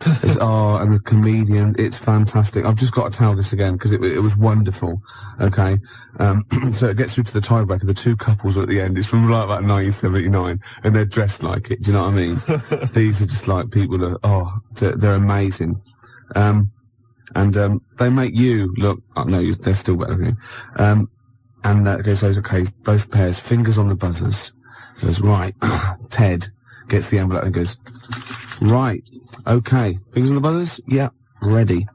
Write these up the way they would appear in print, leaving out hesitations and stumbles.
And the comedian, it's fantastic. I've just got to tell this again, because it was wonderful. Okay. So it gets through to the tiebreaker. The two couples are at the end. It's from like about 1979, and they're dressed like it. Do you know what I mean? These are just like people they're amazing. They make you look, no, they're still better than you. And that goes, okay, both pairs, fingers on the buzzers. Goes, right. Ted gets the envelope and goes, right, okay, fingers on the buzzers? Yeah, ready.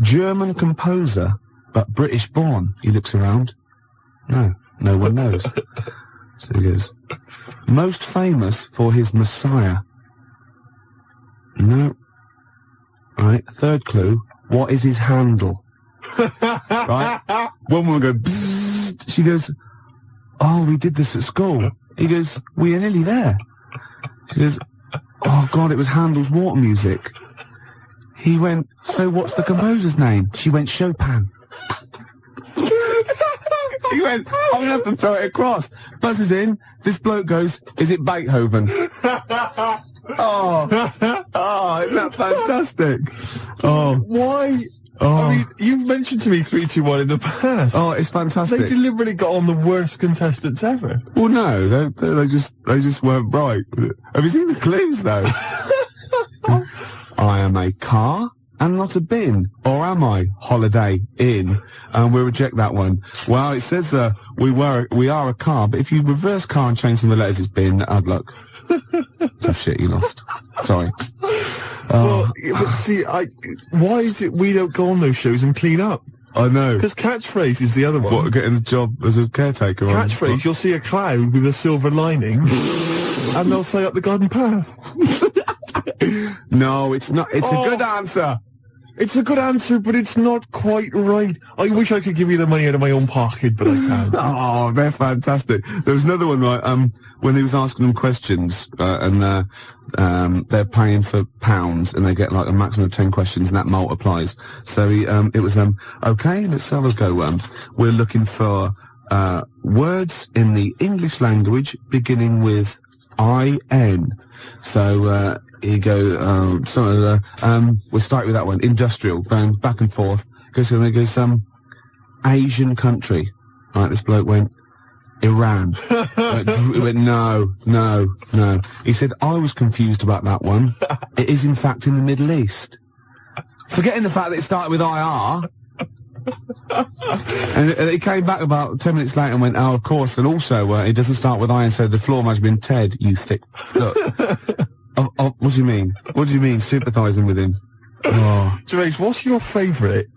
German composer, but British born. He looks around. No one knows. So he goes, most famous for his Messiah. No. Right, third clue, what is his handle? Right? One woman goes, bzzz. She goes, oh, we did this at school. He goes, we are nearly there. She goes, oh God, it was Handel's Water Music. He went, so what's the composer's name? She went, Chopin. He went, I'm gonna have to throw it across. Buzzes in, this bloke goes, is it Beethoven? Oh, isn't that fantastic? Oh. Why? Oh. I mean, you've mentioned to me 3, 2, 1 in the past. Oh, it's fantastic. They deliberately got on the worst contestants ever. Well, no, they just weren't right. Have you seen the clues, though? I am a car and not a bin. Or am I? Holiday Inn. And we'll reject that one. Well, it says, we are a car, but if you reverse car and change some of the letters, it's bin. Hard luck. Tough shit, you lost. Sorry. Well, but see, why is it we don't go on those shows and clean up? I know. Because catchphrase is the other one. What, getting a job as a caretaker? Catchphrase, you'll see a cloud with a silver lining, and they'll say up the garden path. No, it's not. It's a good answer. It's a good answer, but it's not quite right. I wish I could give you the money out of my own pocket, but I can't. Oh, they're fantastic. There was another one, right, when he was asking them questions, and they're paying for pounds, and they get like a maximum of 10 questions, and that multiplies. So it was, okay, let's have a go. We're looking for, words in the English language beginning with I-N. So, he go, we'll start with that one. Industrial, going back and forth. Goes Asian country. Right, this bloke went, Iran. He went, no. He said, I was confused about that one. It is in fact in the Middle East. Forgetting the fact that it started with IR. And he came back about 10 minutes later and went, oh, of course, and also, it doesn't start with I, and so the floor must have been Ted, you thick. Look. What do you mean? What do you mean, sympathising with him? Oh. Gervais, what's your favourite,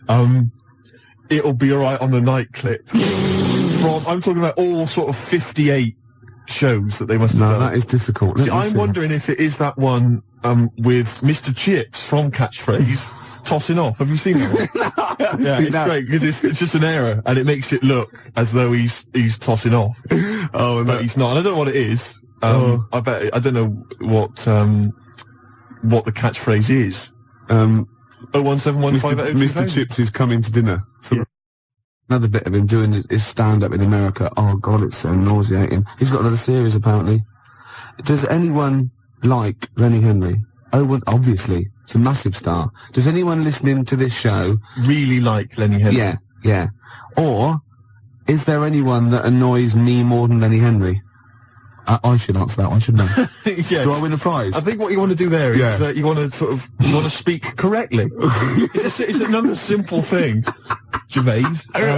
It'll Be Alright on the Night clip? I'm talking about all sort of 58 shows that they must have done. No, that is difficult. See, I'm wondering if it is that one, with Mr. Chips from Catchphrase tossing off. Have you seen that one? Yeah, it's great, because it's just an error, and it makes it look as though he's tossing off. Oh, but he's not. And I don't know what it is. I don't know what the catchphrase is. 01715 Mr. Chips is coming to dinner. So yeah. Another bit of him doing his stand-up in America. Oh God, it's so nauseating. He's got another series apparently. Does anyone like Lenny Henry? Oh, well, obviously. It's a massive star. Does anyone listening to this show really like Lenny Henry? Yeah. Or is there anyone that annoys me more than Lenny Henry? I should answer that one, shouldn't I? Yeah. Do I win a prize? I think what you want to do there is you want to speak correctly. It's another simple thing, Gervais,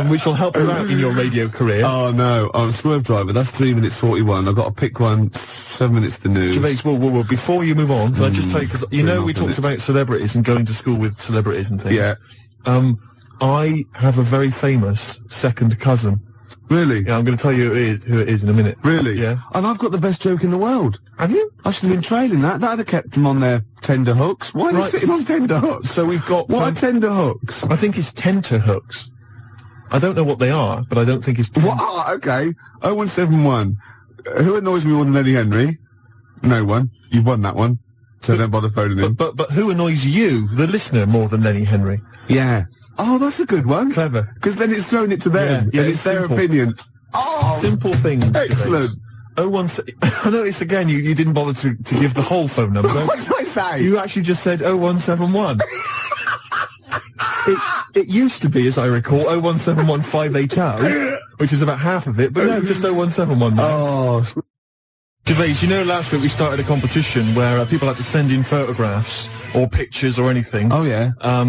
which will help you out in your radio career. Oh no, I'm a Swerve Driver. That's 3 minutes 41. I've got to pick one. 7 minutes to the news. Gervais, well, before you move on, can I just tell you, because you know we talked about celebrities and going to school with celebrities and things. Yeah. I have a very famous second cousin. Really? Yeah, I'm going to tell you who it is in a minute. Really? Yeah. And I've got the best joke in the world. Have you? I should have been trailing that. That'd have kept them on their tender hooks. Why are they sitting on tender hooks? So we've got... What are tender hooks? I think it's tenter hooks. I don't know what they are, but I don't think it's... What? Ah, okay. 0171. Who annoys me more than Lenny Henry? No one. You've won that one. So don't bother phoning him. But who annoys you, the listener, more than Lenny Henry? Yeah. Oh, that's a good one. Clever. Because then it's thrown it to them. Yeah, it's their opinion. Oh! Simple things. Excellent. I noticed again, you didn't bother to give the whole phone number. What did I say? You actually just said 0171. It used to be, as I recall, 0171580, which is about half of it, but no, just 0171 now. Oh. Gervais, you know last week we started a competition where people had to send in photographs or pictures or anything. Oh, yeah. I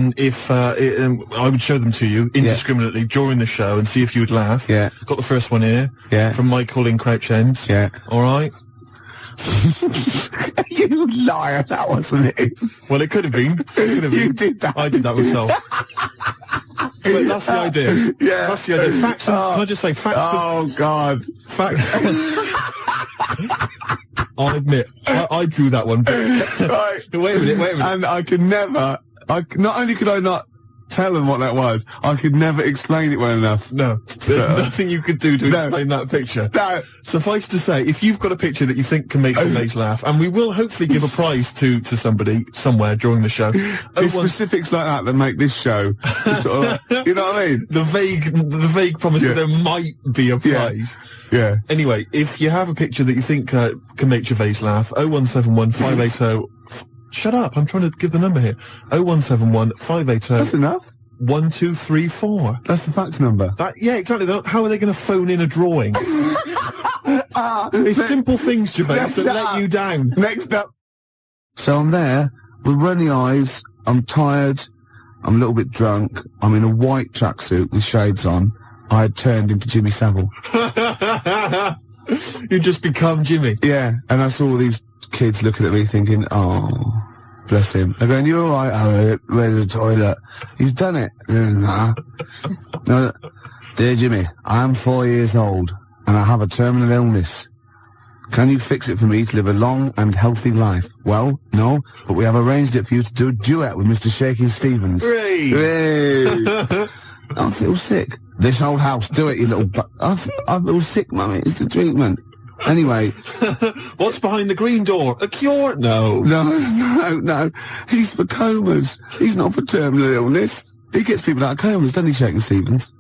would show them to you indiscriminately during the show and see if you would laugh. Yeah. Got the first one here. Yeah. From Michael in Crouch End. Yeah. All right. You liar, that wasn't it. Well, it could have been. It could have been. You did that. I did that myself. But that's the idea. Yeah. That's the idea. Facts. Can I just say facts? Oh, God. Facts. I'll admit, I drew that one. Right. Wait a minute. And I could never, not only could I not tell them what that was, I could never explain it well enough. No. There's nothing you could do to explain that picture. No. Suffice to say, if you've got a picture that you think can make Gervais laugh, and we will hopefully give a prize to somebody somewhere during the show. It's specifics like that make this show sort of like, you know what I mean? The vague promise that there might be a prize. Yeah. Anyway, if you have a picture that you think can make Gervais laugh, 0171 580. Shut up! I'm trying to give the number here. 0171 580. That's enough. 1234. That's the fax number. Yeah, exactly. How are they going to phone in a drawing? It's simple things, Gervais, that let you down. Next up. So I'm there with runny eyes. I'm tired. I'm a little bit drunk. I'm in a white tracksuit with shades on. I had turned into Jimmy Savile. You just become Jimmy. Yeah, and I saw all these kids looking at me thinking, oh, bless him. They're going, you alright? Oh, where's the toilet? You've done it. Nah. No, dear Jimmy, I am 4 years old and I have a terminal illness. Can you fix it for me to live a long and healthy life? Well, no, but we have arranged it for you to do a duet with Mr. Shaky Stevens. Hooray! Hooray! I feel sick. This old house, do it, you little I feel sick, mummy. It's the treatment. Anyway. What's behind the green door? A cure? No. No. He's for comas. He's not for terminal illness. He gets people out of comas, doesn't he, Shaky Stevens?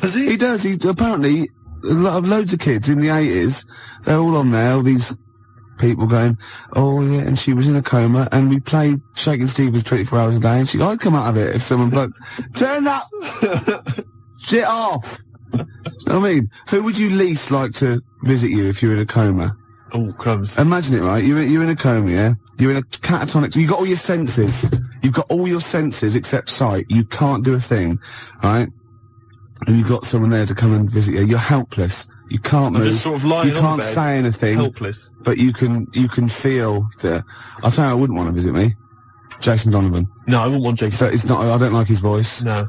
Does he? He does. He apparently, loads of kids in the 80s, they're all on there, all these people going, oh yeah, and she was in a coma, and we played Shaky Stevens 24 hours a day, and I'd come out of it if someone bloke, turn up! Shit off! You know what I mean? Who would you least like to visit you if you're in a coma? Oh, crumbs. Imagine it, right? You're in a coma, yeah? You're in a catatonic... You've got all your senses. You've got all your senses except sight. You can't do a thing, right? And you've got someone there to come and visit you. You're helpless. You can't move. Just sort of lying you can't on the bed, say anything. Helpless. But you can feel the... I'll tell you I wouldn't want to visit me. Jason Donovan. No, I wouldn't want Jason. So it's not... I don't like his voice. No.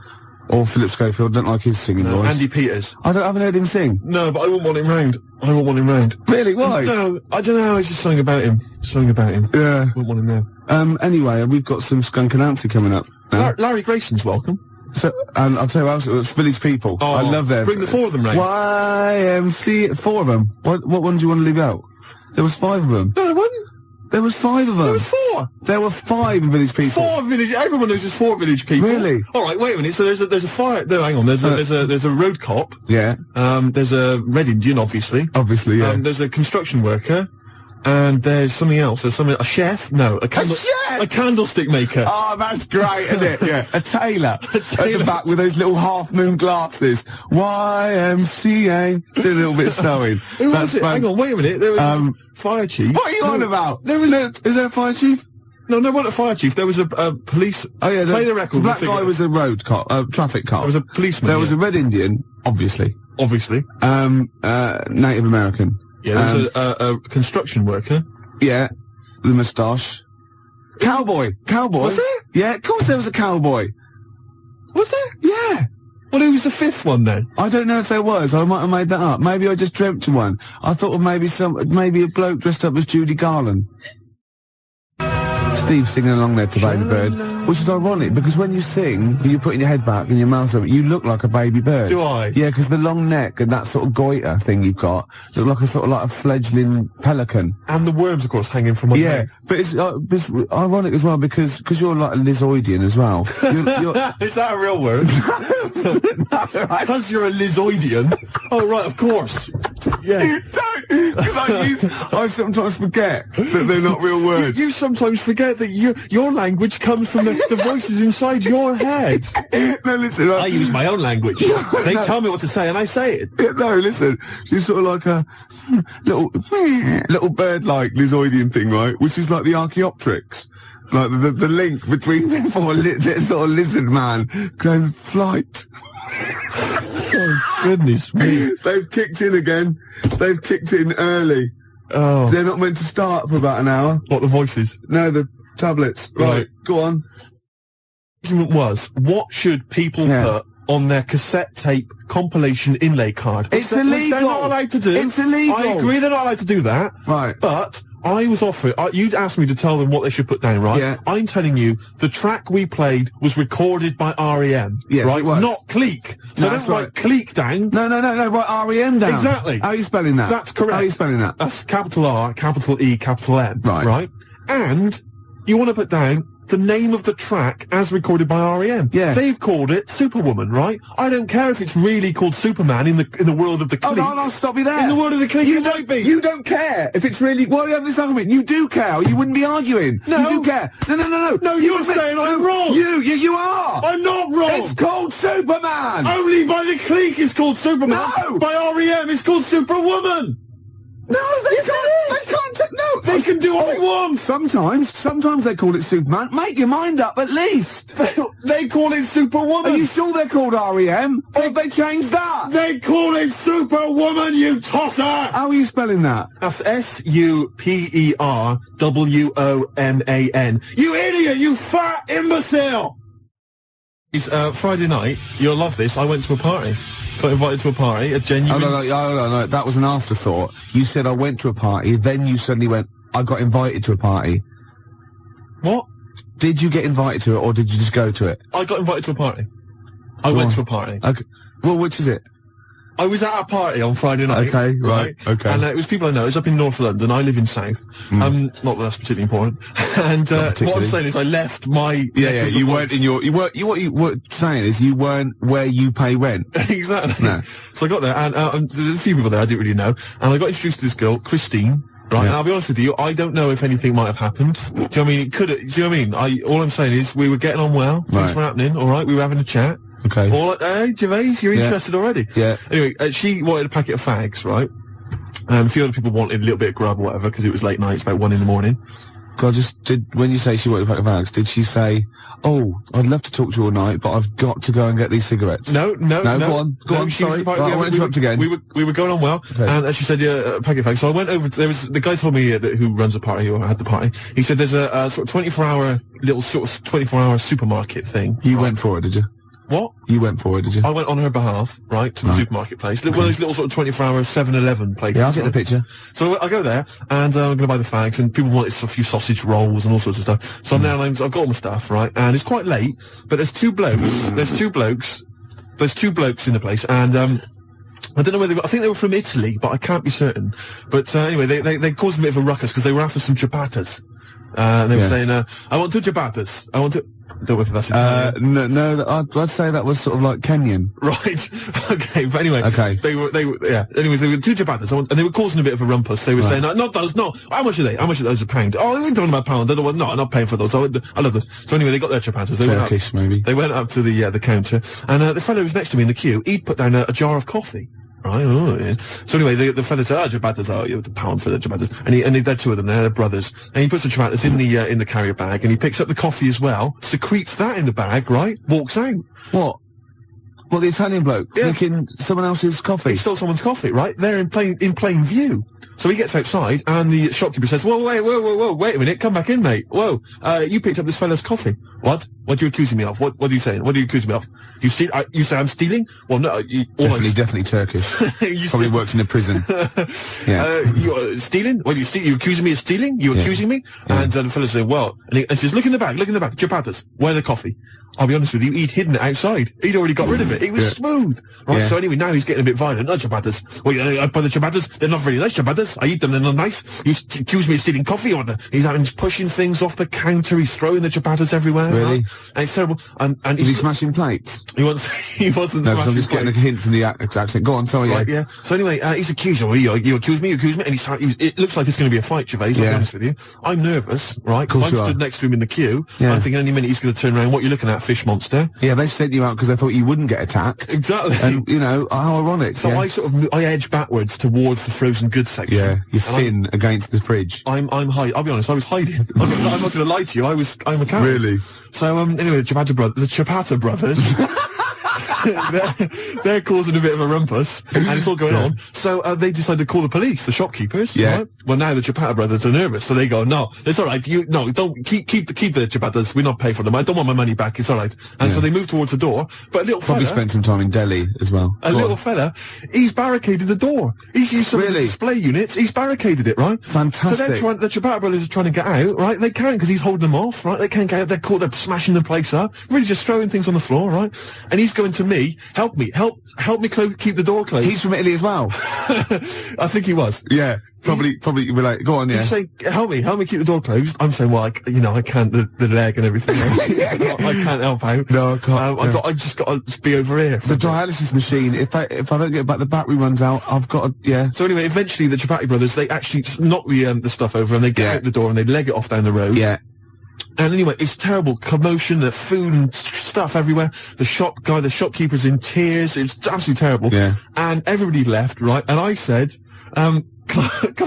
Or Philip Schofield, don't like his singing voice. Andy Peters. I haven't heard him sing. No, but I wouldn't want him round. Really? Why? No, I don't know, it's just something about him. Yeah. Wouldn't want him there. Anyway, we've got some Skunk Anansi coming up now. Larry Grayson's welcome. So, and I'll tell you what else, it's Village People. Oh, I love them. Bring the four of them round. YMCA, 4 of them. What one do you want to leave out? There was 5 of them. No, there wasn't. There was 5 of them. There was 4. There were 5 Village People. 4 village. Everyone knows there's 4 village people. Really? All right. Wait a minute. So there's a fire. No, hang on. There's a road cop. Yeah. There's a Red Indian, obviously. Obviously, yeah. There's a construction worker. And there's something else. There's a chef. No, a candlestick maker. Oh, that's great, isn't it? Yeah. A tailor. At the back with those little half-moon glasses. YMCA. Do a little bit of sewing. Who was it? Hang on, wait a minute. There was fire chief. What are you on about? Is there a fire chief? No, there wasn't a fire chief. There was a police. Oh yeah, play the record. The black guy was a road cop, traffic cop. There was a policeman. There was a Red Indian, obviously. Obviously. Native American. Yeah, there was a construction worker. Yeah, the moustache. Cowboy. Was there? Yeah, of course there was a cowboy. Was there? Yeah. Well, who was the 5th one then? I don't know if there was. I might have made that up. Maybe I just dreamt of one. I thought of maybe a bloke dressed up as Judy Garland. Steve singing along there to Baby Bird, which is ironic because when you sing, you're putting your head back and your mouth open, you look like a baby bird. Do I? Yeah, because the long neck and that sort of goiter thing you've got look like a sort of like a fledgling pelican. And the worms, of course, hanging from my Yeah, but it's ironic as well because you're like a Lizoidian as well. You're Is that a real word? no, right. Because you're a Lizoidian. Oh, right, of course. Yeah. Don't, because I sometimes forget that they're not real words. You sometimes forget that your language comes from the voices inside your head. No, listen. I use my own language. They tell me what to say and I say it. Yeah, no, listen. She's sort of like a little bird-like Lizoidian thing, right? Which is like the Archaeopteryx. Like the link between the sort of lizard man going flight. Oh, goodness me. They've kicked in again. They've kicked in early. Oh. They're not meant to start for about an hour. What, the voices? No, the tablets. Right, go on. The argument was, what should people put on their cassette tape compilation inlay card? It's illegal. They're not allowed to do. It's illegal. I agree they're not allowed to do that. Right. But I was offered, you'd asked me to tell them what they should put down, right? Yeah. I'm telling you, the track we played was recorded by R.E.M. Yes, right? it was. Not Cleek. So No, don't that's write right. Cleek down. No, write R.E.M. down. Exactly. How are you spelling that? That's correct. How are you spelling that? That's capital R, capital E, capital M. Right. Right? And you want to put down the name of the track as recorded by R.E.M. Yeah. They've called it Superwoman, right? I don't care if it's really called Superman in the world of the Cleek. Oh, no, I'll stop you there. In the world of the Cleek, it might be. You don't care if it's really... Well, you have this argument. You do care, or you wouldn't be arguing. No. You do care. No. No, you're saying I'm wrong. You are. I'm not wrong. It's called Superman. Only by the Cleek it's called Superman. No. By R.E.M. it's called Superwoman. No, they can't. They can't. No. They can do what they want. Sometimes they call it Superman. Make your mind up, at least. They call it Superwoman. Are you sure they're called R.E.M.? Or have they changed that? They call it Superwoman, you tosser! How are you spelling that? That's SUPERWOMAN. You idiot, you fat imbecile! It's Friday night. You'll love this. I went to a party. Got invited to a party, a genuine... Oh, no, that was an afterthought. You said I went to a party, then you suddenly went, I got invited to a party. What? Did you get invited to it, or did you just go to it? I got invited to a party. I went to a party. Okay. Well, which is it? I was at a party on Friday night. Okay, right, okay. And it was people I know. It was up in North London. I live in South. Not that that's particularly important. And what I'm saying is I left my... Yeah, you weren't in your... What you were saying is you weren't where you pay rent. Exactly. No. So I got there, and there was a few people there I didn't really know, and I got introduced to this girl, Christine. Right, Yeah. and I'll be honest with you, I don't know if anything might have happened. Do you know what I mean? It could. Do you know what I mean? All I'm saying is we were getting on well. Things Right. were happening. All right, we were having a chat. Okay. All hey, Gervais, you're interested already? Yeah. Anyway, she wanted a packet of fags, right? And a few other people wanted a little bit of grub or whatever because it was late night. It's about 1 a.m. God, when you say she wanted a pack of bags, did she say, oh, I'd love to talk to you all night, but I've got to go and get these cigarettes? No, go on, sorry. Right, I won't interrupt again. We were going on well, Okay. and she said, yeah, a packet of fags. So I went over, the guy told me who runs the party, or had the party, he said there's a sort of 24-hour, little sort of 24-hour supermarket thing. You right? went for it, did you? What? You went for it, did you? I went on her behalf, right, to the supermarket place. One of those little sort of 24-hour 7-Eleven places. Yeah, I'll get the picture. So I go there, and I'm going to buy the fags, and people wanted a few sausage rolls and all sorts of stuff. So I'm there, and I've got all my stuff, right, and it's quite late, but there's two blokes in the place, and, I don't know whether I think they were from Italy, but I can't be certain. But anyway, they caused a bit of a ruckus because they were after some ciabattas. They were saying, "I want 2 ciabattas. I want to." Don't know if that's Italian. No, I'd say that was sort of like Kenyan. Right. Okay. But anyway. Okay. They were. Yeah. Anyways, they were 2 ciabattas, and they were causing a bit of a rumpus. They were saying, "Not those. No. How much are they? How much are those a pound? Oh, we're talking about a pound. I don't want. No, I'm not paying for those. I love those." So anyway, they got their ciabattas. They Turkish, maybe. They went up to the counter, and the fellow who was next to me in the queue, he'd put down a jar of coffee. Right. Oh, yeah. So anyway, the fella said, ciabattas, you have the pound for the ciabattas. And they're 2 of them, they're brothers. And he puts the ciabattas in the carrier bag, and he picks up the coffee as well, secretes that in the bag, right? Walks out. What? What, the Italian bloke? Yeah. Drinking someone else's coffee? He stole someone's coffee, right? They're in plain view. So he gets outside, and the shopkeeper says, whoa, wait a minute, come back in, mate. Whoa, you picked up this fella's coffee. What? What are you accusing me of? What are you saying? What are you accusing me of? You say I'm stealing? Well, no, Definitely Turkish. Probably works in a prison. Yeah. You're stealing? What, you accusing me of stealing? You accusing me? Yeah. And the fella said, well, and he says, look in the bag, ciabattas. Where the coffee? I'll be honest with you, he'd hidden it outside. He'd already got rid of it. It was smooth. Right, Yeah. so anyway, now he's getting a bit violent. No, ciabattas. Well, I buy the ciabattas. They're not very nice ciabattas. I eat them, they're not nice. You accuse me of stealing coffee or he's pushing things off the counter. He's throwing the ciabattas everywhere. Really? Right? And it's terrible. And Is he smashing plates? he wasn't No, 'cause smashing I'm just getting a plates. hint from the accent. Go on, sorry, Right, yeah. So anyway, he's accused. Oh, you accuse me, and it looks like it's going to be a fight, Gervais, I'll be honest with you. I'm nervous, right? Because I'm stood next to him in the queue. Yeah. I'm thinking any minute he's going to turn around. What are you looking at, fish monster? Yeah, they've sent you out because they thought you wouldn't get attacked. Exactly. And, you know, how ironic. So I edge backwards towards the frozen goods section. Yeah, you're And thin against the fridge. I'm hiding. I'll be honest, I was hiding. I'm not going to lie to you. I'm a coward. Really? So, anyway, the Ciabatta brothers, they're causing a bit of a rumpus, and it's all going on. So, they decided to call the police, the shopkeepers. Yeah. Right? Well, now the Ciabatta brothers are nervous, so they go, no, it's alright, don't keep the Ciabattas, we're not paying for them, I don't want my money back, it's alright. And so they move towards the door, but a little Probably fella, spent some time in Delhi as well. a little fella, he's barricaded the door. He's used some of the Really? display units, he's barricaded it, right? Fantastic. So the Ciabatta brothers are trying to get out, right? They can't because he's holding them off, right? They can't get out, they're caught, they're smashing the place up, really just throwing things on the floor, right? And he's going to me, help me keep the door closed. He's from Italy as well. I think he was. Yeah, probably relate. Go on, yeah. He's saying, help me keep the door closed. I'm saying, well, I can't, the leg and everything. I can't help out. No, I can't. I just got to be over here. The dialysis machine, if I don't get back, the battery runs out, I've got to, yeah. So anyway, eventually the Ciabatta brothers, they actually knock the stuff over and they get out the door and they leg it off down the road. Yeah. And anyway, it's terrible commotion, the food and stuff everywhere. The shopkeeper's in tears. It's absolutely terrible. Yeah. And everybody left, right? And I said, can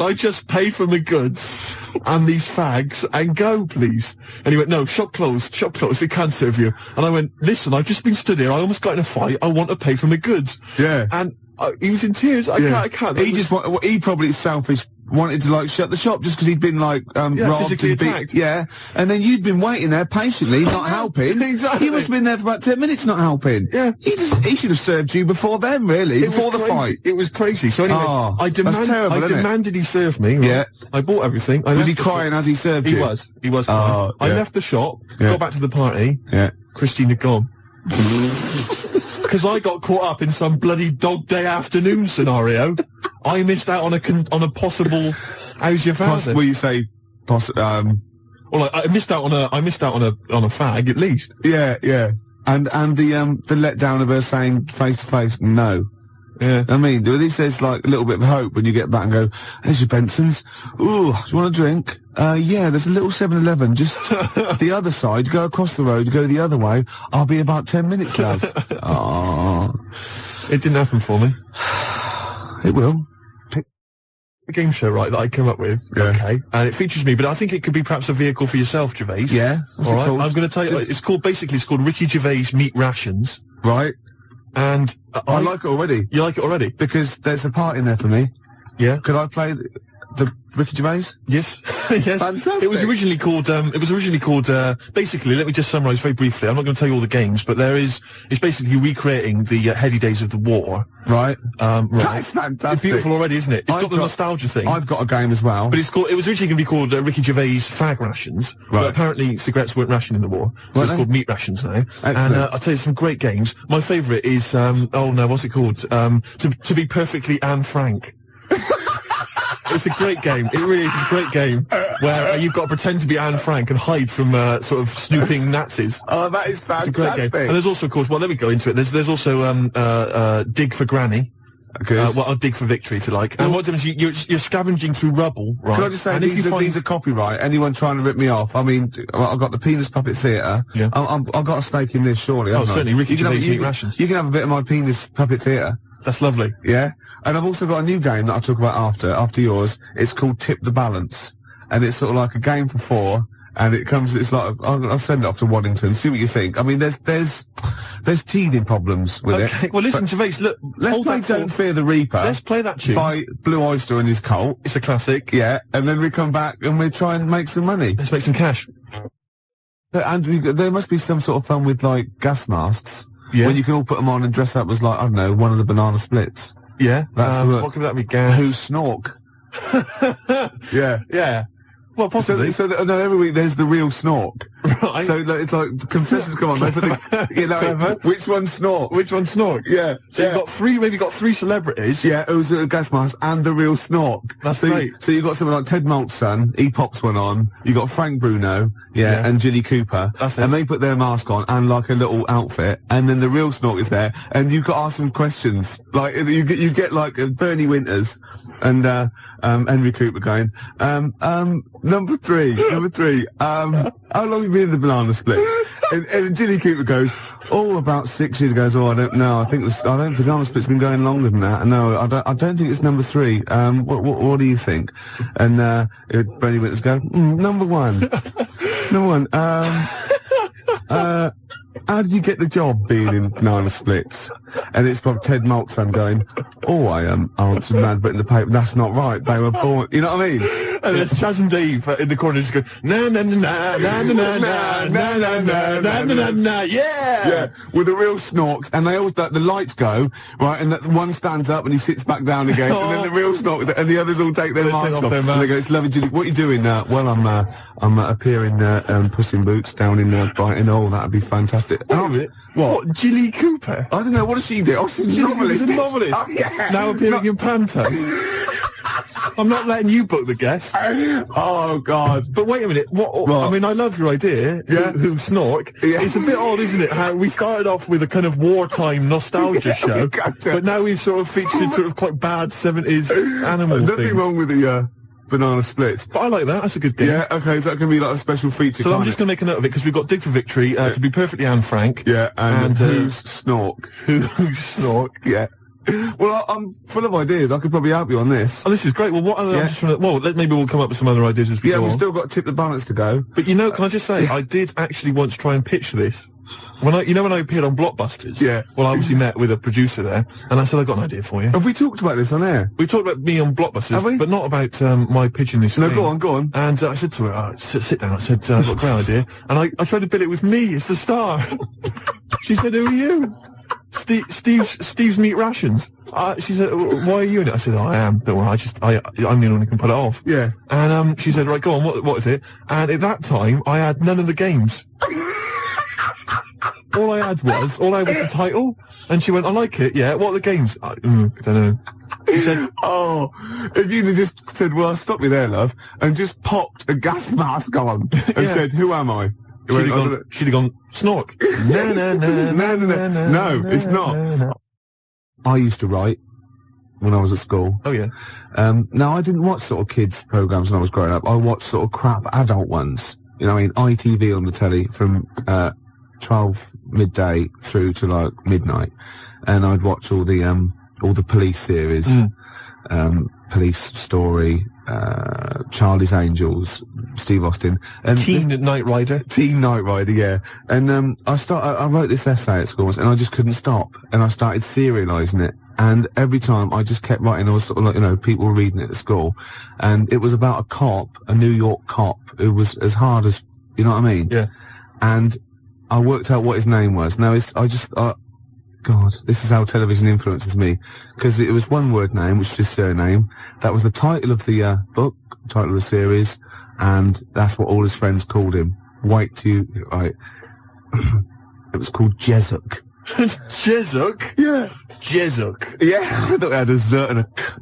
I just pay for my goods and these fags and go, please? And he went, no, shop closed, we can't serve you. And I went, listen, I've just been stood here, I almost got in a fight, I want to pay for my goods. Yeah. And he was in tears, I can't. He probably selfish, wanted to like shut the shop just because he'd been like robbed physically and beat. attacked. Yeah, and then you'd been waiting there patiently, not helping. Exactly. He must have been there for about 10 minutes, not helping. Yeah. He should have served you before then, really, before the fight. It was crazy. So anyway, I demanded he serve me. Right? Yeah. I bought everything. Was he crying as he served you? He was crying. I yeah. left the shop, Yeah. got back to the party. Yeah. Christina gone. Because I got caught up in some bloody dog day afternoon scenario. I missed out on a possible. How's your father? Will you say? Well, I missed out on a fag at least. Yeah, yeah. And the letdown of her saying face to face no. Yeah. I mean, at least there's like a little bit of hope when you get back and go, there's your Benson's. Ooh, do you want a drink? Yeah, there's a little 7-Eleven just the other side. Go across the road, go the other way. I'll be about 10 minutes, love. Oh. It didn't happen for me. It will. A game show, right, that I came up with. Yeah. Okay. And it features me, but I think it could be perhaps a vehicle for yourself, Gervais. Yeah. What's All it right. called? I'm going to tell you, it's called Ricky Gervais Meat Rations. Right. And I like it already. You like it already? Because there's a part in there for me. Yeah. Could I play the Ricky Gervais? Yes. Yes. Fantastic. It was originally called, basically, let me just summarise very briefly. I'm not going to tell you all the games, but it's basically recreating the heady days of the war. Right. Right. That's fantastic. It's beautiful already, isn't it? It's got the nostalgia thing. I've got a game as well. But it was originally going to be called Ricky Gervais Fag Rations, Right. but apparently cigarettes weren't rationed in the war, so it's called Meat Rations now. Excellent. And I'll tell you some great games. My favourite is, what's it called? To be perfectly Anne Frank. It's a great game. It really is a great game where you've got to pretend to be Anne Frank and hide from sort of snooping Nazis. Oh, that is fantastic. It's a great game. And there's also, of course, let me go into it. There's also Dig for Granny. Good. I'll dig for victory, if you like. And what happens is you're scavenging through rubble, right? Can I just say, and these are copyright. Anyone trying to rip me off? I mean, I've got the Penis Puppet Theatre. Yeah. I've got a stake in this, surely. Oh, haven't I? certainly. Ricky Gervais Meat you, Rations. You can have a bit of my Penis Puppet Theatre. That's lovely. Yeah. And I've also got a new game that I'll talk about after yours. It's called Tip the Balance. And it's sort of like a game for 4. And it's like, I'll send it off to Waddington, see what you think. I mean, there's teething problems with it. Okay, well listen, Gervais, look, Let's play Don't Fear the Reaper. Let's play that tune. By Blue Oyster and his cult. It's a classic. Yeah. And then we come back and we try and make some money. Let's make some cash. And there must be some sort of fun with, like, gas masks. Yeah. When you can all put them on and dress up as, like, I don't know, one of the banana splits. Yeah. What could that be? Gas. Who snork? Yeah. Yeah. Well, possibly. So every week there's the real snork. Right. So like, it's like confessions come on. They put the, which one's Snork? Which one's Snork? Yeah. So you've got three celebrities. Yeah, it was a gas mask and the real Snork. That's great. So you got someone like Ted Malt's son, he pops one on. You got Frank Bruno, and Jilly Cooper, and they put their mask on and like a little outfit, and then the real Snork is there, and you've got to ask them questions. Like you get like Bernie Winters and Henry Cooper going, number three, how long have you been in the banana split? And Jilly Cooper goes, about 6 years ago. I don't know. I think banana split's been going longer than that. No, I don't think it's number 3. What do you think? And Bernie Winters go, number 1. Number 1. How did you get the job being in banana splits? And it's from Ted Malt's son going, I answered an advert in the paper. That's not right. They were born. You know what I mean? And there's Chaz and Dave in the corner just going, na na na na na na na na na na na na na, yeah! Yeah, with the real Snorks, and they always, the lights go, right, and that one stands up and he sits back down again, and then the real Snork, and the others all take their masks off, and they go, it's lovely, Jilly, what are you doing? Well, I'm appearing, Puss in Boots down in, Brighton. Oh, that'd be fantastic. Wait a minute. What, Jilly Cooper? I don't know, what does she do? Oh, she's a novelist. She's a novelist. Oh, yeah. Now appearing in Panto. I'm not letting you book the guest. Oh, God. But wait a minute. What? I mean, I love your idea. Yeah. Who Snork. Yeah. It's a bit odd, isn't it? How we started off with a kind of wartime nostalgia show, but now we've sort of featured sort of quite bad 70s animal things. Nothing wrong with the, banana splits. But I like that. That's a good game. Yeah, okay, so that can be like a special feature. So I'm just going to make a note of it, because we've got Dig for Victory, to be perfectly Anne Frank. Yeah, and who's Snork? Who's Snork? Yeah. Well, I'm full of ideas. I could probably help you on this. Oh, this is great. Well, what other... Yeah. Maybe we'll come up with some other ideas as we go on. Yeah, we've still got Tip the Balance to go. But, you know, can I just say, I did actually once try and pitch this. When I appeared on Blockbusters. Yeah. Well, I obviously met with a producer there, and I said, I've got an idea for you. Have we talked about this on air? We talked about me on Blockbusters, Have we? But not about my pitching this thing. No, go on. And I said to her, sit down. I said, I've got a great idea. And I tried to bill it with me as the star. She said, who are you? Steve's Meat Rations. She said, why are you in it? I said, I am. Don't worry, I'm the only one who can pull it off. Yeah. And she said, right, go on, what is it? And at that time, I had none of the games. All I had was the title, and she went, I like it, yeah, what are the games? I don't know. She said, if you'd have just said, well, stop me there, love, and just popped a gas mask on, and said, who am I? She'd have gone, Snork. No, it's not. I used to write when I was at school. Oh, yeah. Now, I didn't watch sort of kids' programs when I was growing up. I watched sort of crap adult ones. You know, I mean, ITV on the telly from, 12 midday through to like midnight, and I'd watch all the police series, Police Story, Charlie's Angels, Steve Austin, and Teen Knight Rider, yeah. And I wrote this essay at school once, and I just couldn't stop, and I started serialising it. And every time I just kept writing, I was sort of like, you know, people were reading it at school, and it was about a cop, a New York cop, who was as hard as, you know what I mean? Yeah. And I worked out what his name was. Now, God, this is how television influences me. Because it was one word name, which was his surname. That was the title of the book, title of the series, and that's what all his friends called him. Right. It was called Jezuk. Jezuk? Yeah. Jezuk. Yeah, I thought it had a Z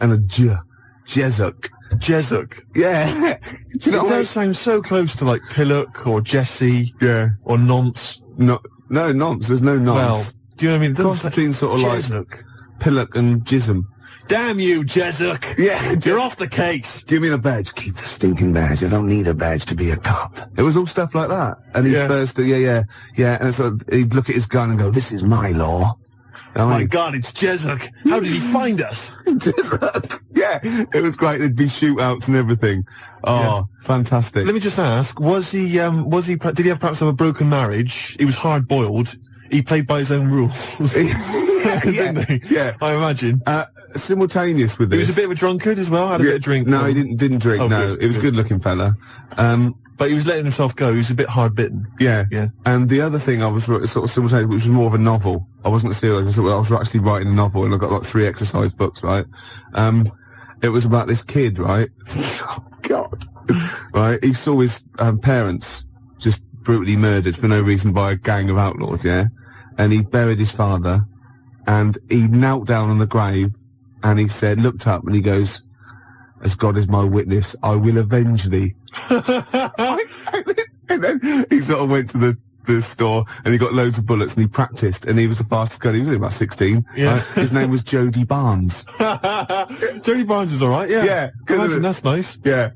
and a J. Jezuk. Jezuk. Yeah. Do you know, it does sound so close to like Pillock or Jesse. Yeah. Or Nonce. No nonce. There's no nonce. Well, do you know what I mean? Cross between sort of Jezuk. like Pillock and Jism. Damn you, Jezuk. Yeah. You're off the case. Give me the badge. Keep the stinking badge. I don't need a badge to be a cop. It was all stuff like that. And he'd first, yeah. And so he'd look at his gun and go, this is my law. Oh my God, it's Jezuk. How did he find us? Jezuk. Yeah, it was great. There'd be shootouts and everything. Oh, fantastic. Let me just ask, did he have perhaps have a broken marriage? He was hard-boiled. He played by his own rules. Didn't he? Yeah. I imagine. Simultaneous with this. He was a bit of a drunkard as well, had a bit of drink. No, he didn't drink, no. He was a good-looking fella. But he was letting himself go. He was a bit hard-bitten. Yeah. Yeah. And the other thing I was sort of simultaneous, which was more of a novel. I wasn't serious. I was actually writing a novel, and I got like 3 exercise books, right? It was about this kid, right? Oh, God. Right? He saw his parents just brutally murdered for no reason by a gang of outlaws, yeah? And he buried his father, and he knelt down on the grave, and he said, looked up, and he goes, as God is my witness, I will avenge thee. And then he sort of went to the store, and he got loads of bullets, and he practiced, and he was the fastest guy. He was only about 16. Yeah. His name was Jody Barnes. Jody Barnes is alright, yeah. Yeah. That's nice. Yeah.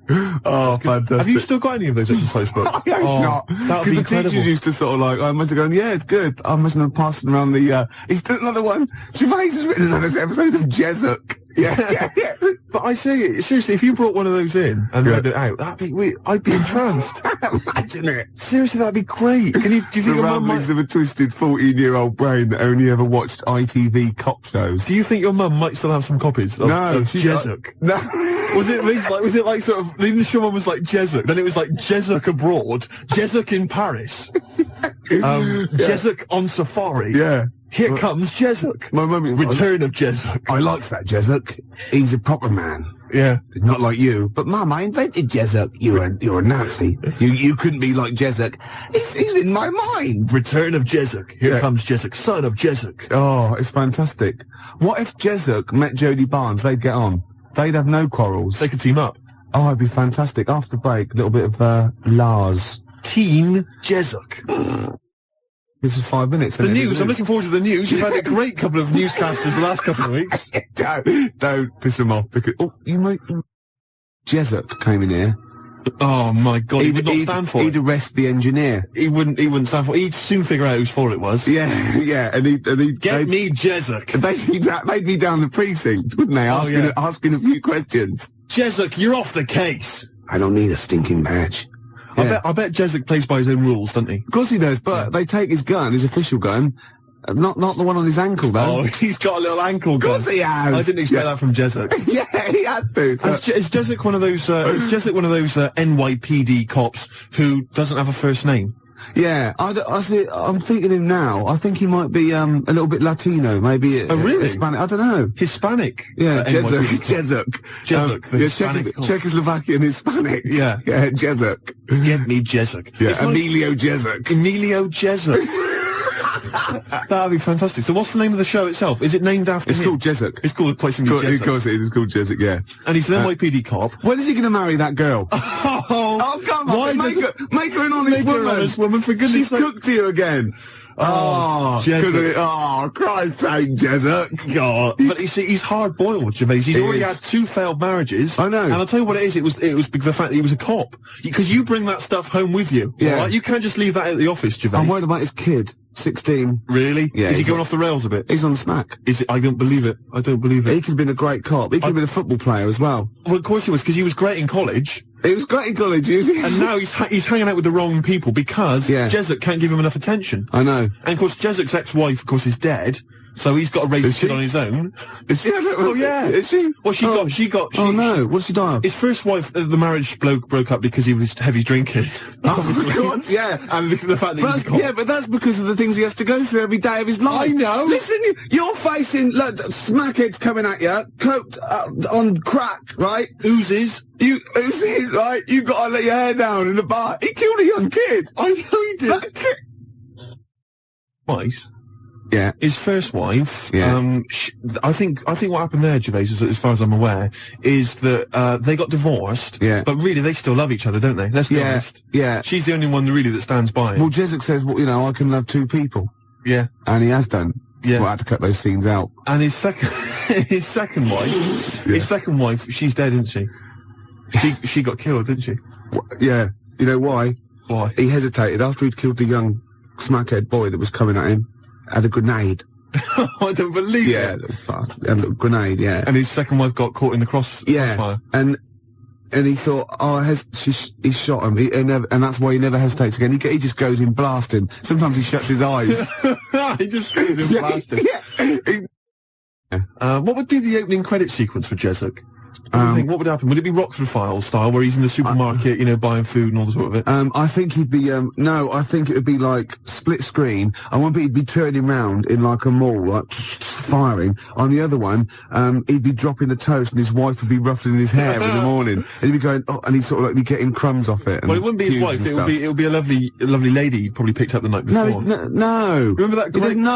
Oh, fantastic. Have you still got any of those exercise books? I hope not. That would be the incredible. teachers used to sort of like, I must have gone, yeah, it's good. I must have passed around the, he's done another one. Gervais has written another episode of Jezuk. Yeah. But I say, seriously, if you brought one of those in and read it out, I'd be entranced. Imagine it. Seriously, that'd be great. Do you think The your mum ramblings might... of a twisted 14-year-old brain that only ever watched ITV cop shows. Do you think your mum might still have some copies of Jezuk? No. Was it like sort of, the initial one was like Jezuk, then it was like Jezuk abroad, Jezuk in Paris, Jezuk on safari. Yeah. Here comes Jezuk. My mum... Return of Jezuk. I liked that Jezuk. He's a proper man. Yeah. He's not like you. But Mum, I invented Jezuk. You're a Nazi. You couldn't be like Jezuk. He's in my mind. Return of Jezuk. Here comes Jezuk, son of Jezuk. Oh, it's fantastic. What if Jezuk met Jody Barnes? They'd get on. They'd have no quarrels. They could team up. Oh, it'd be fantastic. After the break, a little bit of, Lars. Teen Jezuk. This is 5 minutes. The news. I'm looking forward to the news. You've had a great couple of newscasters the last couple of weeks. Don't piss them off because Jezuk came in here. Oh my God! He would not stand for it. He'd arrest the engineer. He wouldn't stand for it. He'd soon figure out whose fault it was. Yeah. And he'd Get me Jezuk. They'd be down the precinct, wouldn't they? Asking a few questions. Jezuk, you're off the case. I don't need a stinking badge. Yeah. I bet Jezuk plays by his own rules, doesn't he? Of course he does, but they take his gun, his official gun, not the one on his ankle, though. Oh, he's got a little ankle gun. Of course he has. I didn't expect that from Jezuk. Yeah, he has to. So. Is Jezuk one of those, NYPD cops who doesn't have a first name? Yeah, I'm thinking him now. I think he might be, a little bit Latino, maybe. Really? Hispanic, I don't know. Hispanic? Yeah, Jezuk. Czechoslovakian Hispanic. Yeah. Yeah, Jezuk. Get me Jezuk. Yeah, Emilio Jezuk. Emilio Jezuk. That'd be fantastic. So what's the name of the show itself? Is it named after him? It's called Jezuk. It's called quite simply Jezuk. Of course it is. It's called Jezuk, yeah. And he's an NYPD cop. When is he going to marry that girl? Oh, come on. Make her an honest woman. For goodness She's sake. cooked to you again. Oh, Jezuk. Oh, Christ's sake, Jezuk. God. But you see, he's hard-boiled, Gervais. He's already had 2 failed marriages. I know. And I'll tell you what it is. It was because of the fact that he was a cop. Because you bring that stuff home with you. Yeah. Right? You can't just leave that at the office, Gervais. I'm worried about his kid. 16. Really? Yeah. Is he going off the rails a bit? He's on smack. Is it? I don't believe it. I don't believe it. He could have been a great cop. He could have been a football player as well. Well, of course he was, because he was great in college. He was great in college, and now he's hanging out with the wrong people because Jezuk can't give him enough attention. I know. And of course, Jezuk's ex-wife, of course, is dead. So he's got to raise his kid on his own. Is she? Oh yeah. Is she? Well, she got. Oh no. What did she die of? His first wife, the marriage broke up because he was heavy drinking. Oh God, yeah. And the fact that he was a cop. Yeah, but that's because of the things he has to go through every day of his life. I know. Listen, you're facing smackheads coming at you, coked on crack, right? Oozes, right? You've got to let your hair down in the bar. He killed a young kid. I know he did. That kid. Twice. Yeah. His first wife, Yeah. I think what happened there, Gervais, as far as I'm aware, is that, they got divorced. Yeah. But really, they still love each other, don't they? Let's be honest. Yeah. She's the only one really that stands by him. Well, Jezuk says, well, I can love 2 people. Yeah. And he has done. Yeah. Well, I had to cut those scenes out. And his second wife, she's dead, isn't she? She got killed, didn't she? Yeah. You know why? Why? He hesitated after he'd killed the young smackhead boy that was coming at him. Had a grenade. I don't believe it. Yeah, a little grenade, yeah. And his second wife got caught in the crossfire. And he thought, he shot him, and that's why he never hesitates again. He just goes in blasting. Sometimes he shuts his eyes. He just goes in blasting. Yeah. What would be the opening credit sequence for Jezuk? What would happen? Would it be Rockford Files style, where he's in the supermarket, buying food and all the sort of it? I think he'd be, no, I think it would be like split screen. I want he'd be turning round in like a mall, like firing. On the other one, he'd be dropping the toast and his wife would be ruffling his hair in the morning. And he'd be going, and he'd sort of like be getting crumbs off it. Well, it wouldn't be his wife, it would be a lovely lady he probably picked up the night before. No. Remember that?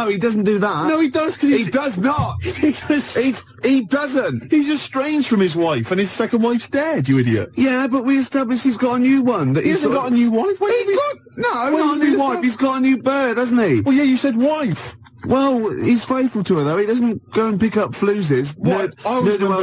He doesn't do that. No, he does, he does not. He doesn't. He's estranged from his wife, and his second wife's dead, you idiot. Yeah, but we established he's got a new one. He hasn't got a new wife? Not a new wife, he's got a new bird, hasn't he? Well, yeah, you said wife. Well, he's faithful to her, though. He doesn't go and pick up floozes. What?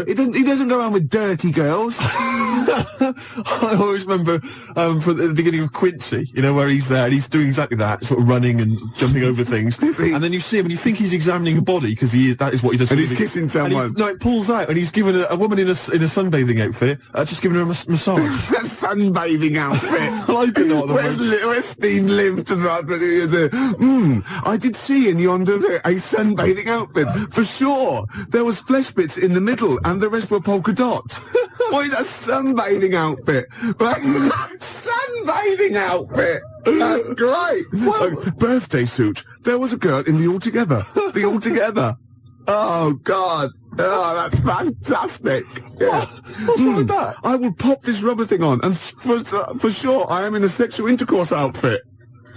He doesn't go around with dirty girls. I always remember from the beginning of Quincy, where he's there and he's doing exactly that, sort of running and jumping over things. And then you see him and you think he's examining a body, because that is what he does. And he's kissing someone. No, it pulls out and he's given a woman in a sunbathing outfit, just giving her a massage. A sunbathing outfit. Well, I don't know what the where's Steve lived to that? I did see in yonder a sunbathing outfit. For sure. There was flesh bits in the middle and the rest were polka dot. Wait, a sunbathing outfit. Sunbathing outfit. That's great. Well, birthday suit. There was a girl in the Altogether. The Altogether. Oh, God. Oh, that's fantastic. Yeah. What's wrong with that? I will pop this rubber thing on, and for sure, I am in a sexual intercourse outfit.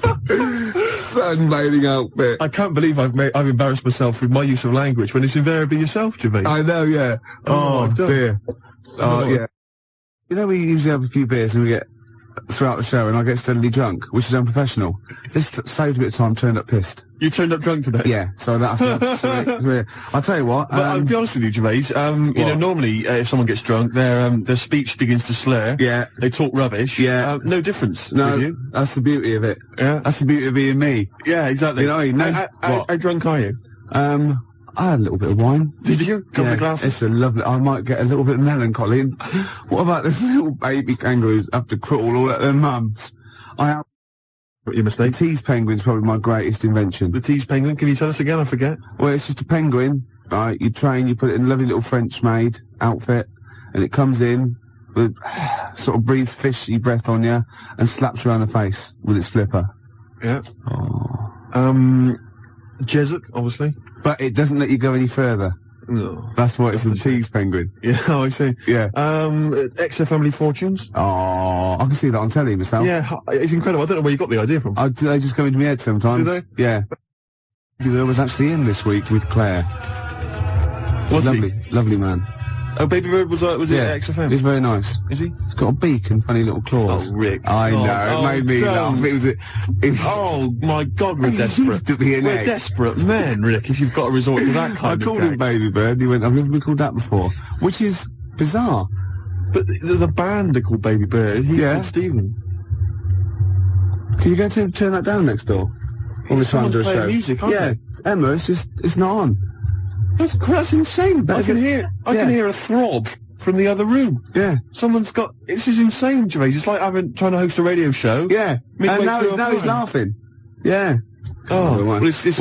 Sunbathing outfit. I can't believe I've embarrassed myself with my use of language when it's invariably yourself, Gervais. I know, yeah. Oh dear. Oh, yeah. We usually have a few beers and we get throughout the show and I get steadily drunk, which is unprofessional. This saved a bit of time, turned up pissed. You turned up drunk today? Yeah, so that I'll tell you what. I'll be honest with you, Gervais. Normally, if someone gets drunk, their speech begins to slur. Yeah. They talk rubbish. Yeah. No difference. No, with you. That's the beauty of it. Yeah. That's the beauty of being me. Yeah, exactly. How drunk are you? I had a little bit of wine. Did you? Couple of glasses? It's a lovely... I might get a little bit melancholy. And what about the little baby kangaroos have to crawl all at their mums? What your mistake? The tease penguin's probably my greatest invention. The tease penguin? Can you tell us again? I forget. Well, it's just a penguin, right? You train, you put it in a lovely little French-made outfit, and it comes in, with, sort of breathes fishy breath on you, and slaps you around the face with its flipper. Yeah. Oh. Jesup, obviously. But it doesn't let you go any further. No. That's why it's the tease penguin. Yeah, I see. Yeah. XFM Family Fortunes. Oh, I can see that on telly myself. Yeah, it's incredible. I don't know where you got the idea from. They just come into my head sometimes. Do they? Yeah. There was actually in this week with Claire. Was lovely, he? Lovely man. Oh, Baby Bird was it at XFM? He's very nice. Is he? He's got a beak and funny little claws. Oh, Rick. I know, it made me laugh. It was oh, my God, we're desperate. Used to be an we're egg. desperate men, Rick, if you've got to resort to that kind of I called him Baby Bird, he went, I've never been called that before. Which is bizarre. But the band are called Baby Bird, he's called Stephen. Can you go to turn that down next door? All the time to a show. Music, aren't they? It's Emma, it's not on. That's insane. I can hear a throb from the other room. Yeah. This is insane, Gervais. It's like trying to host a radio show. Yeah. And now he's laughing. Yeah. Oh, well,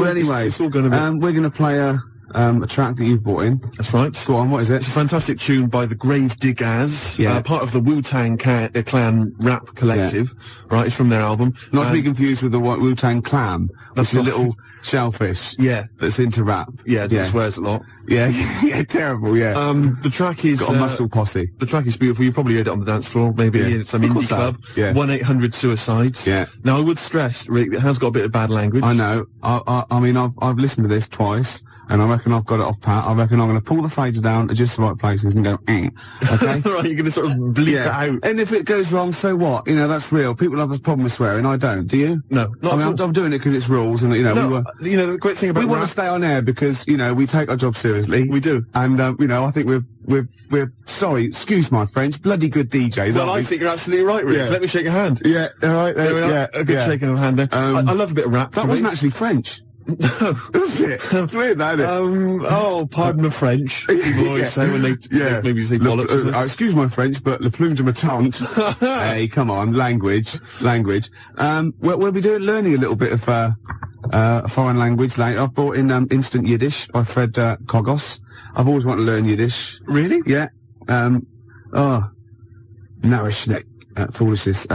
anyway, it's all going to be... we're going to play a track that you've brought in. That's right. Go on, what is it? It's a fantastic tune by the Gravediggers, part of the Wu-Tang Clan rap collective, right? It's from their album. Not to be confused with the Wu-Tang Clan. That's a little shellfish. Yeah. That's into rap. Yeah, that swears a lot. Yeah, yeah, terrible, yeah. The track is... Got a muscle posse. The track is beautiful. You've probably heard it on the dance floor, maybe in some indie club. Yeah. 1-800-SUICIDES. Yeah. Now, I would stress, Rick, it has got a bit of bad language. I know. I mean, I've listened to this twice, and I reckon I've got it off pat. I reckon I'm going to pull the fader down at just the right places and go, okay? Right, you're going to sort of bleep it out. And if it goes wrong, so what? That's real. People have a problem with swearing. I don't. Do you? No. I'm doing it because it's rules, and, the great thing about we want to stay on air because, we take our job seriously. We do. And, I think we're sorry, excuse my French, bloody good DJs. Well, I think you're absolutely right, Rick. Yeah. Let me shake your hand. Yeah, all right. There we are. Yeah, a good shaking of hand there. I love a bit of rap. That wasn't actually French. No. Was it? It's weird, that, isn't it? Pardon the French. People always say when they maybe say bollocks. Excuse my French, but le plume de ma tante. Hey, come on, language. We'll be learning a little bit of foreign language later. I've brought in Instant Yiddish by Fred Kogos. I've always wanted to learn Yiddish. Really? Yeah. Narishnik, foolishness.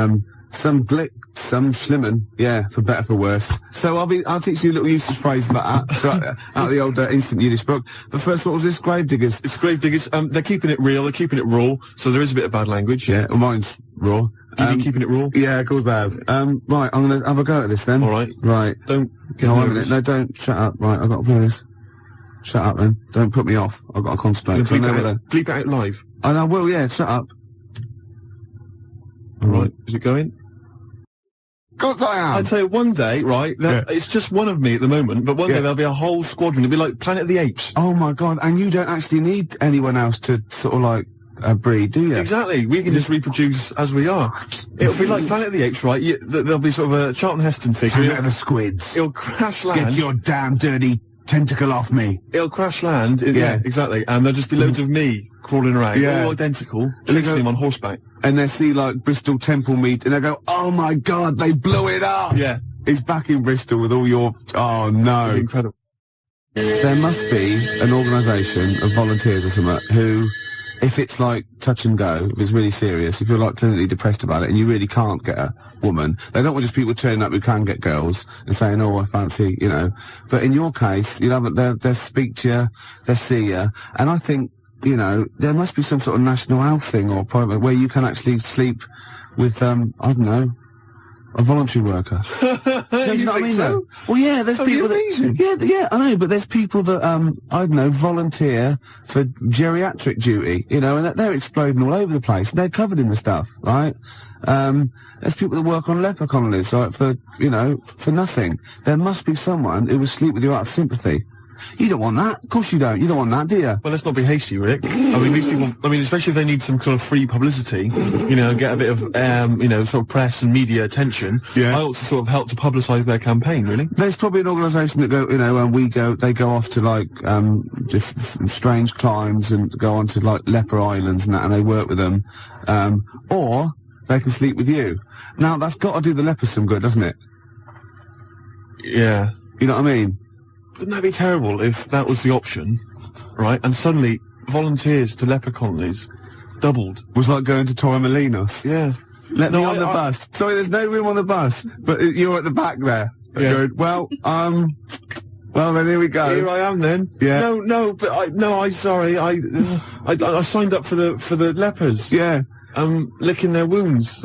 Some glick, some schlimmen, yeah, for better, for worse. So I'll teach you a little useless phrase about that, out of the old instant Yiddish book. But first, what was this? Gravediggers. It's gravediggers. They're keeping it real, they're keeping it raw, so there is a bit of bad language. Yeah, well, mine's raw. You been keeping it raw? Yeah, of course I have. Right, I'm gonna have a go at this then. Alright. Right. Don't get No, nervous. no, don't, shut up. Right, I've got to play this. Shut up then. Don't put me off. I've got to concentrate. Bleep it out live. And I will, yeah, shut up. Right, is it going? Of course I am. I'd say one day, right, it's just one of me at the moment, but one day there'll be a whole squadron. It'll be like Planet of the Apes. Oh my god, and you don't actually need anyone else to sort of like breed, do you? Exactly, we can just reproduce as we are. It'll be like Planet of the Apes, right? There'll be sort of a Charlton Heston figure. Planet of the Squids. It'll crash land. Get your damn dirty tentacle off me. It'll crash land. Yeah, exactly. And there'll just be loads of me crawling around, all identical, chasing him on horseback. And they see like Bristol Temple meet, and they go, "Oh my God, they blew it up!" Yeah, he's back in Bristol with all your. Oh no, incredible. There must be an organisation of volunteers or something who, if it's like touch and go, if it's really serious, if you're like clinically depressed about it and you really can't get a woman, they don't want just people turning up who can get girls and saying, "Oh, I fancy," you know. But in your case, you know, they'll speak to you, they'll see you, and I think, you know, there must be some sort of national health thing or private where you can actually sleep with, I don't know, a voluntary worker. You know what I mean, though? Well, yeah, there's people that, yeah, I know, but there's people that, I don't know, volunteer for geriatric duty, you know, and they're exploding all over the place. They're covered in the stuff, right? There's people that work on leper colonies, right, for, you know, for nothing. There must be someone who will sleep with you out of sympathy. You don't want that. Of course you don't. You don't want that, do you? Well, let's not be hasty, Rick. I mean, these people, especially if they need some sort of free publicity, you know, get a bit of, you know, sort of press and media attention. Yeah. I ought to sort of help to publicise their campaign, really. There's probably an organisation that go, you know, they go off to, like, just strange climes and go on to, like, leper islands and that, and they work with them. Or they can sleep with you. Now, that's got to do the lepers some good, doesn't it? Yeah. You know what I mean? Wouldn't that be terrible if that was the option, right? And suddenly volunteers to leper colonies doubled. Was like going to Torremolinos. Yeah. Let me on the bus. Sorry, there's no room on the bus, but you're at the back there. Yeah. Going, well, then here we go. Here I am then. Yeah. I'm sorry. I signed up for the lepers. Yeah. Licking their wounds.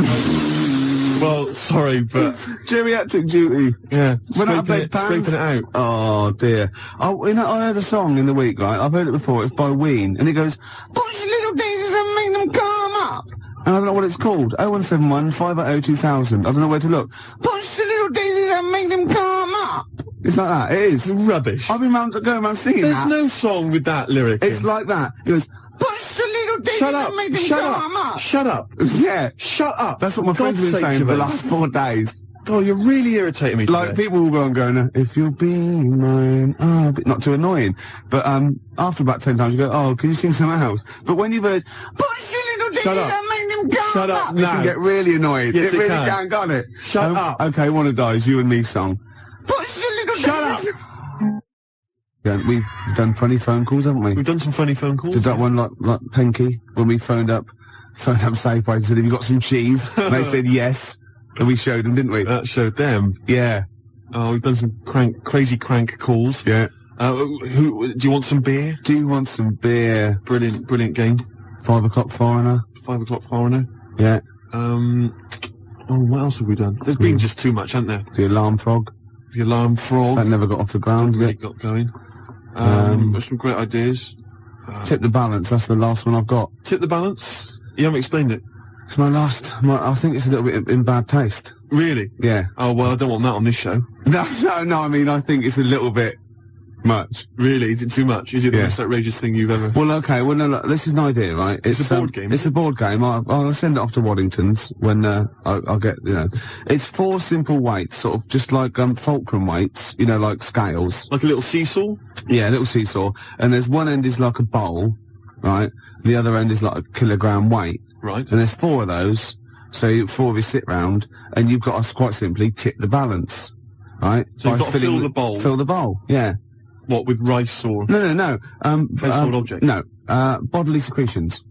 Well, sorry, but geriatric duty. Yeah, scraping it out. Oh dear. Oh, you know, I heard a song in the week, right? I've heard it before. It's by Ween, and it goes, "Push your little daisies and make them come up." And I don't know what it's called. 0171 580 2000. I don't know where to look. Push the little daisies and make them come up. It's like that. It is rubbish. I've been going around singing There's that. no song with that lyric. It's like that. It goes, "Push the little daisies and make them come up." Shut up. Yeah. Shut up. That's what my friends have been saying for the last 4 days. God, you're really irritating me today. Like, people will go on going, "If you'll be mine," not too annoying. But, after about 10 times you go, "Oh, can you sing something else?" But when you've heard, "Push your little daisies and make them come Shut up up," now. it can get really annoying. Yes, it really can, can't it? Shut up. Okay, one of those, you and me song. Push your little Shut daisies. Yeah, we've done funny phone calls, haven't we? We've done some funny phone calls. Did that one like Penky, when we phoned up Safeway and said, "Have you got some cheese?" And they said yes. And we showed them, didn't we? That showed them. Yeah. Oh, we've done some crazy crank calls. Yeah. Do you want some beer? Do you want some beer? Brilliant game. 5 o'clock foreigner. 5 o'clock foreigner. Yeah. What else have we done? There's been just too much, hasn't there? The alarm frog. The alarm frog. That never got off the ground, did it? Got going. There's some great ideas. Tip the balance, that's the last one I've got. Tip the balance? You haven't explained it. It's my last. I think it's a little bit in bad taste. Really? Yeah. Oh, well, I don't want that on this show. No, I mean, I think it's a little bit much. Really? Is it too much? Is it the most outrageous thing you've ever... Well, okay, well, no, look, this is an idea, right? It's a board game. It's a board game. I'll send it off to Waddington's when, I'll get, you know. It's 4 simple weights, sort of just like, fulcrum weights, you know, like scales. Like a little seesaw? Yeah, a little seesaw. And there's one end is like a bowl, right? The other end is like a kilogram weight. Right. And there's 4 of those. So 4 of you sit round, and you've got to quite simply tip the balance, right? So you've got to fill the bowl? Fill the bowl, yeah. What, with rice or... No. household objects? No. Bodily secretions.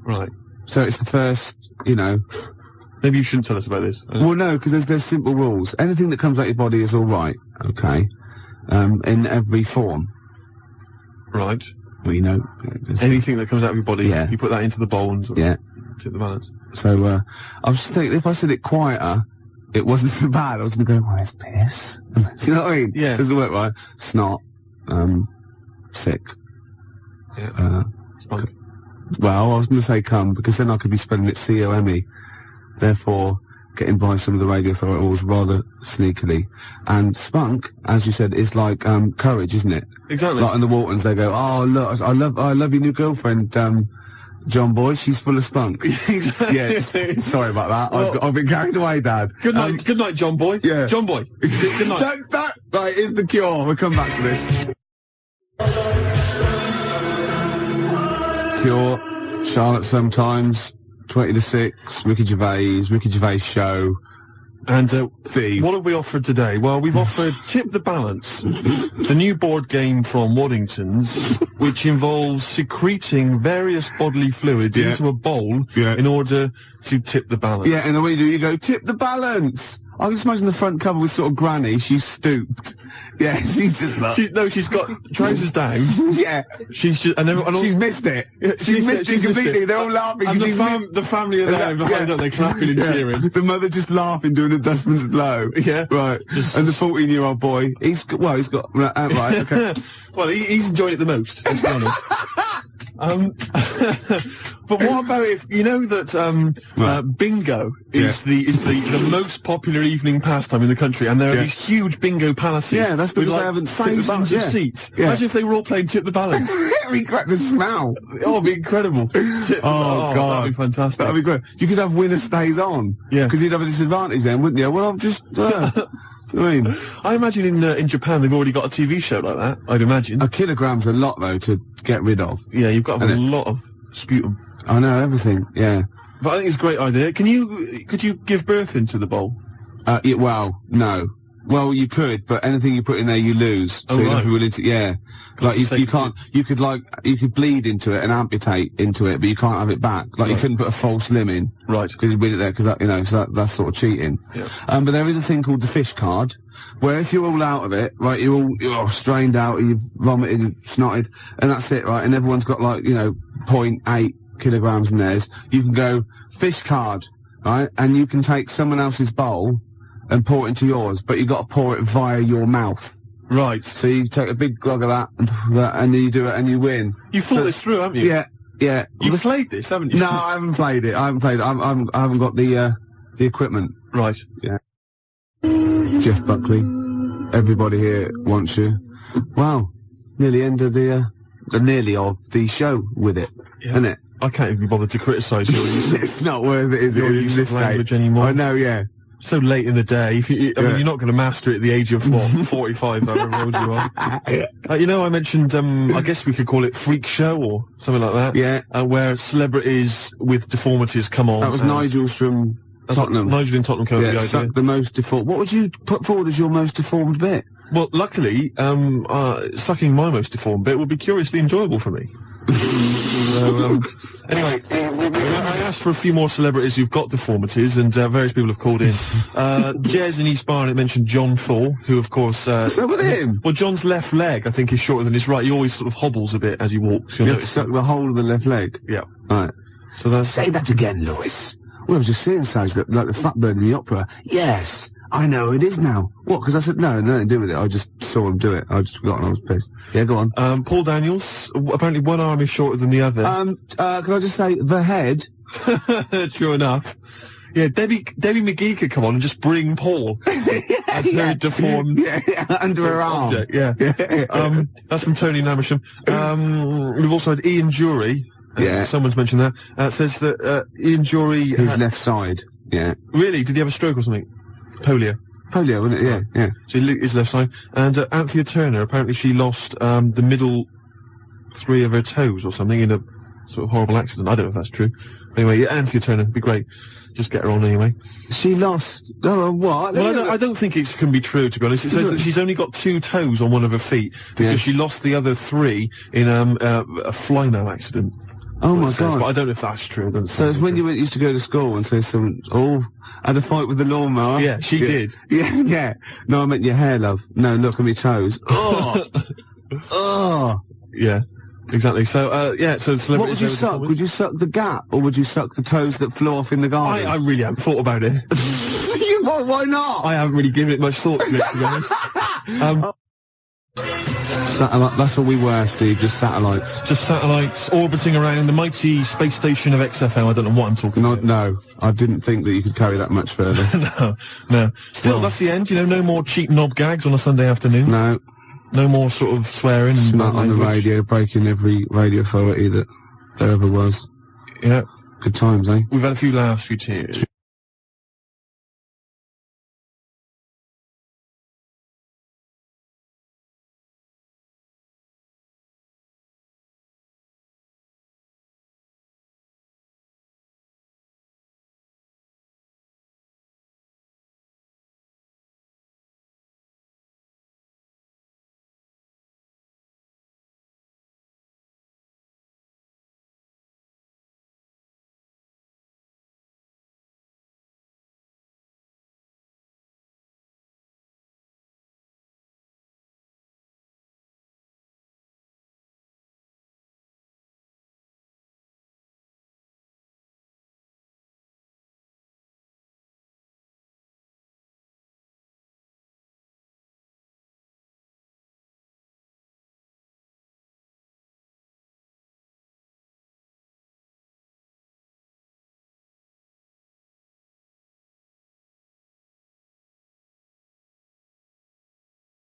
Right. So it's the first, Maybe you shouldn't tell us about this. Well, no, because there's simple rules. Anything that comes out your body is all right, okay? In every form. Right. Well, anything that comes out of your body, yeah. You put that into the bowl and sort of tip the balance. So, I was thinking, if I said it quieter, it wasn't so bad. I was going to go, it's piss. Do you know what I mean? Yeah. Doesn't work right. Snot. Sick. Yeah. Spunk. Well, I was going to say cum, because then I could be spelling it C-O-M-E. Therefore, getting by some of the radio authorities rather sneakily. And spunk, as you said, is like, courage, isn't it? Exactly. Like in the Waltons, they go, oh, look, I love your new girlfriend, John Boy, she's full of spunk. Exactly. Yeah, sorry about that. Well, I've been carried away, Dad. Good night, John Boy. Yeah. John Boy. Good night. Don't start. Right, here's the Cure. We'll come back to this. Cure, Charlotte Sometimes, 20 to 6, Ricky Gervais Show. And Steve. What have we offered today? Well, we've offered Tip the Balance, the new board game from Waddington's, which involves secreting various bodily fluids into a bowl in order to tip the balance. Yeah, and the way you do, you go, tip the balance. I can just imagine the front cover with sort of Granny. She's stooped. Yeah, she's just like... she's got trousers down. Yeah. She's just... And she's missed it. She's missed it completely. They're all laughing. And the family are there behind her, they're clapping and cheering. The mother just laughing, doing a dustman's blow. Yeah. Right. And the 14-year-old boy, he's got... right, okay. Well, he's enjoying it the most, let's be honest. But what about if you know that bingo is the most popular evening pastime in the country, and there are these huge bingo palaces. Yeah, that's because with, they haven't thousands of seats. Yeah. Imagine if they were all playing Tip the Balance. It'd be great. The smell. Oh, it'd be incredible. God, that'd be fantastic. That'd be great. You could have winner stays on. Yeah, because you'd have a disadvantage then, wouldn't you? Well, I've just. I imagine in Japan they've already got a TV show like that. I'd imagine. A kilogram's a lot though to get rid of. Yeah, you've got to have a lot of sputum. I know everything. Yeah, but I think it's a great idea. Could you give birth into the bowl? Well, no. Well, you could, but anything you put in there, you lose. So you'd have to be willing to, like you can't. You could bleed into it and amputate into it, but you can't have it back. Like you couldn't put a false limb in, right? Because you bleed it there, because so that's sort of cheating. Yeah. But there is a thing called the fish card, where if you're all out of it, right, you're all strained out, you've vomited, you've snotted, and that's it, right? And everyone's got 0.8 kilograms in theirs. You can go fish card, right? And you can take someone else's bowl and pour it into yours, but you got to pour it via your mouth. Right. So you take a big glug of that, and you do it, and you win. You've thought this through, haven't you? Yeah. You've played this, haven't you? No, I haven't played it. I haven't got the equipment. Right. Yeah. Jeff Buckley, everybody here wants you. Wow. Nearly end of the show with it, isn't it? I can't even be bothered to criticise you. It's not worth it, is it? Use this language anymore. I know, yeah. So late in the day. I mean, you're not going to master it at the age of, 45, however old you are. I mentioned, I guess we could call it Freak Show or something like that. Yeah. Where celebrities with deformities come on. That was Nigel's from Tottenham. Nigel in Tottenham came up with the idea. The most deformed. What would you put forward as your most deformed bit? Well, luckily, sucking my most deformed bit would be curiously enjoyable for me. Anyway, I asked for a few more celebrities who've got deformities, and various people have called in. Jez in East Barnet mentioned John Thor, who of course... so with him? Well, John's left leg, I think, is shorter than his right. He always sort of hobbles a bit as he walks. You have to suck the whole of the left leg? Yeah. Right. So that's... Say that again, Lewis. Well, I was just saying, like the fat bird in the opera. Yes, I know it is now. What? Because I said, no, nothing to do with it. I just saw him do it. I just forgot and I was pissed. Yeah, go on. Paul Daniels, apparently one arm is shorter than the other. Can I just say, the head? True enough. Yeah, Debbie McGee could come on and just bring Paul as her deformed under her arm. Object. Yeah. That's from Tony Namersham. We've also had Ian Jury. Someone's mentioned that. Says that Ian Jury... His left side. Yeah. Really? Did he have a stroke or something? Polio, wasn't it? Yeah. So his left side. And Anthea Turner, apparently she lost the middle 3 of her toes or something in a sort of horrible accident. I don't know if that's true. Anyway, Anthea Turner, would be great. Just get her on anyway. She lost... what? Well, I don't think it can be true, to be honest. It says that she's only got 2 toes on one of her feet because she lost the other 3 in a fly-now accident. Oh my says, God. but I don't know if that's true. So it's when you used to go to school and say some, had a fight with the lawnmower. Yeah, she did. Yeah. No, I meant your hair, love. No, look at me toes. Oh. Oh. Yeah. Exactly. So, so celebrities. What would you suck? Would you suck the gap, or would you suck the toes that flew off in the garden? I really haven't thought about it. Why not? I haven't really given it much thought to it, to be honest. Satellite, that's all we were, Steve, just satellites. Just satellites orbiting around the mighty space station of XFM. I don't know what I'm talking about. No, I didn't think that you could carry that much further. No. Still, that's the end, no more cheap knob gags on a Sunday afternoon. No more sort of swearing. Smut on the radio, breaking every radio authority that there ever was. Yeah. Good times, eh? We've had a few laughs, few tears.